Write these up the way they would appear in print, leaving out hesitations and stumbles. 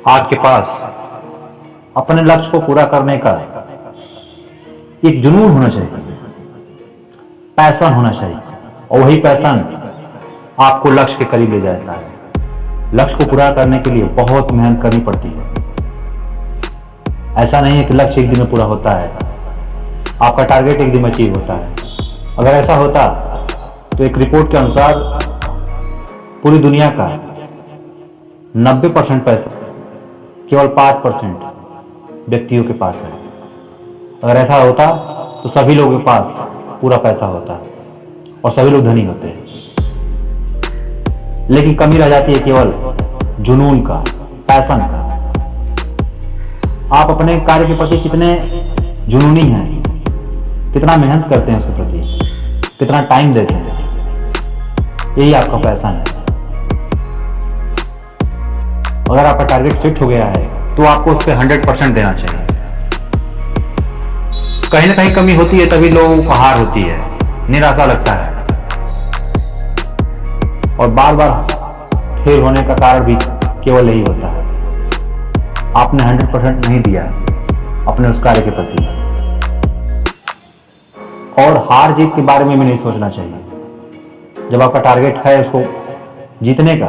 आपके पास अपने लक्ष्य को पूरा करने का एक जुनून होना चाहिए, पैशन होना चाहिए, और वही पैशन आपको लक्ष्य के करीब ले जाता है। लक्ष्य को पूरा करने के लिए बहुत मेहनत करनी पड़ती है। ऐसा नहीं है कि लक्ष्य एक दिन में पूरा होता है, आपका टारगेट एक दिन में अचीव होता है। अगर ऐसा होता तो एक रिपोर्ट के अनुसार पूरी दुनिया का 90% पैसा केवल 5% व्यक्तियों के पास है। अगर ऐसा होता तो सभी लोगों के पास पूरा पैसा होता और सभी लोग धनी होते हैं। लेकिन कमी रह जाती है केवल जुनून का, पैशन का। आप अपने कार्य के प्रति कितने जुनूनी हैं, कितना मेहनत करते हैं उसके प्रति, कितना टाइम देते हैं, यही आपका पैशन है। अगर आपका टारगेट सेट हो गया है तो आपको उस पर 100% देना चाहिए। कहीं ना कहीं कमी होती है, तभी लोगों को हार होती है, निराशा लगता है, और बार बार फेल होने का कारण भी केवल यही होता है, आपने 100% नहीं दिया अपने उस कार्य के प्रति। और हार जीत के बारे में भी नहीं सोचना चाहिए। जब आपका टारगेट है उसको जीतने का,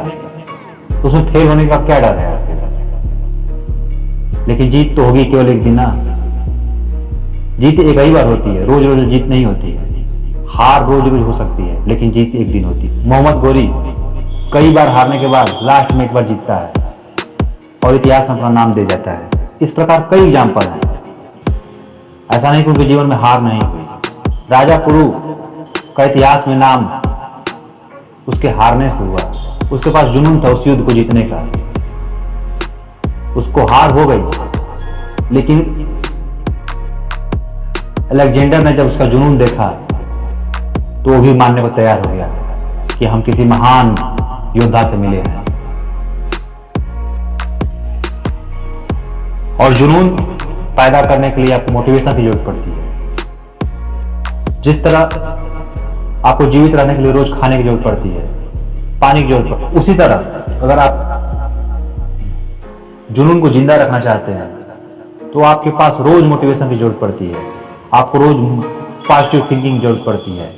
तो उसमें फेल होने का क्या डर है आपके? लेकिन जीत तो होगी केवल एक दिन ना। जीत एक ही बार होती है, रोज रोज जीत नहीं होती है। हार रोज रोज हो सकती है, लेकिन जीत एक दिन होती है। मोहम्मद गौरी कई बार हारने के बाद लास्ट में एक बार जीतता है और इतिहास में अपना नाम दे जाता है। इस प्रकार कई एग्जाम्पल हैं। ऐसा नहीं कि उनके जीवन में हार नहीं हुई। राजा पुरु का इतिहास में नाम उसके हारने से हुआ। उसके पास जुनून था उस युद्ध को जीतने का। उसको हार हो गई, लेकिन अलेक्जेंडर ने जब उसका जुनून देखा तो वो भी मानने को तैयार हो गया कि हम किसी महान योद्धा से मिले हैं। और जुनून पैदा करने के लिए आपको मोटिवेशन की जरूरत पड़ती है। जिस तरह आपको जीवित रहने के लिए रोज खाने की जरूरत पड़ती है, पानी की जरूरत पड़ती है, उसी तरह अगर आप जुनून को जिंदा रखना चाहते हैं तो आपके पास रोज मोटिवेशन की जरूरत पड़ती है। आपको रोज पॉजिटिव थिंकिंग की जरूरत पड़ती है,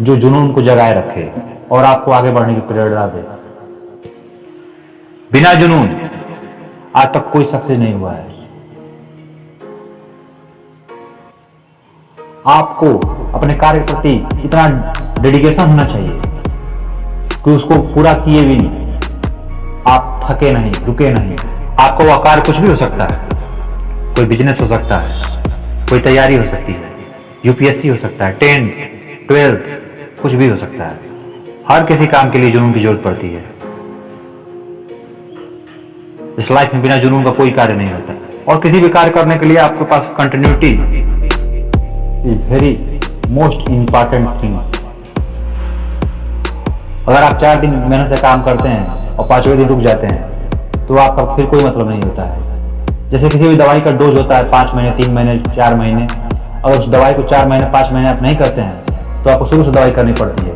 जो जुनून को जगाए रखे और आपको आगे बढ़ने की प्रेरणा दे। बिना जुनून आज तक कोई सक्सेस नहीं हुआ है। आपको अपने कार्य के प्रति इतना डेडिकेशन होना चाहिए कि उसको पूरा किए भी नहीं, आप थके नहीं, रुके नहीं। आपको वह कार्य कुछ भी हो सकता है, कोई बिजनेस हो सकता है, कोई तैयारी हो सकती है, यूपीएससी हो सकता है, 10th 12th कुछ भी हो सकता है। हर किसी काम के लिए जुनून की जरूरत पड़ती है। इस लाइफ में बिना जुनून का कोई कार्य नहीं होता, और किसी भी कार्य करने के लिए आपके पास continuity is very most important thing. अगर आप 4 दिन मेहनत से काम करते हैं और 5वें दिन रुक जाते हैं तो आपका फिर कोई मतलब नहीं होता है। जैसे किसी भी दवाई का डोज होता है 5 महीने, 3 महीने, 4 महीने। अगर उस दवाई को 4 महीने, 5 महीने आप नहीं करते हैं तो आपको शुरू से दवाई करनी पड़ती है।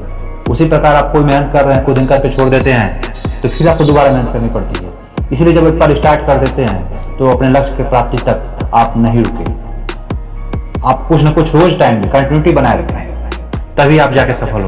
उसी प्रकार आप कोई मेहनत कर रहे हैं, कुछ दिन करके छोड़ देते हैं तो फिर आपको दोबारा मेहनत करनी पड़ती है। इसलिए जब एक बार स्टार्ट कर देते हैं तो अपने लक्ष्य की प्राप्ति तक आप नहीं रुके। आप कुछ ना कुछ रोज टाइम में कंटिन्यूटी बनाए रखें, तभी आप जाके सफल हो।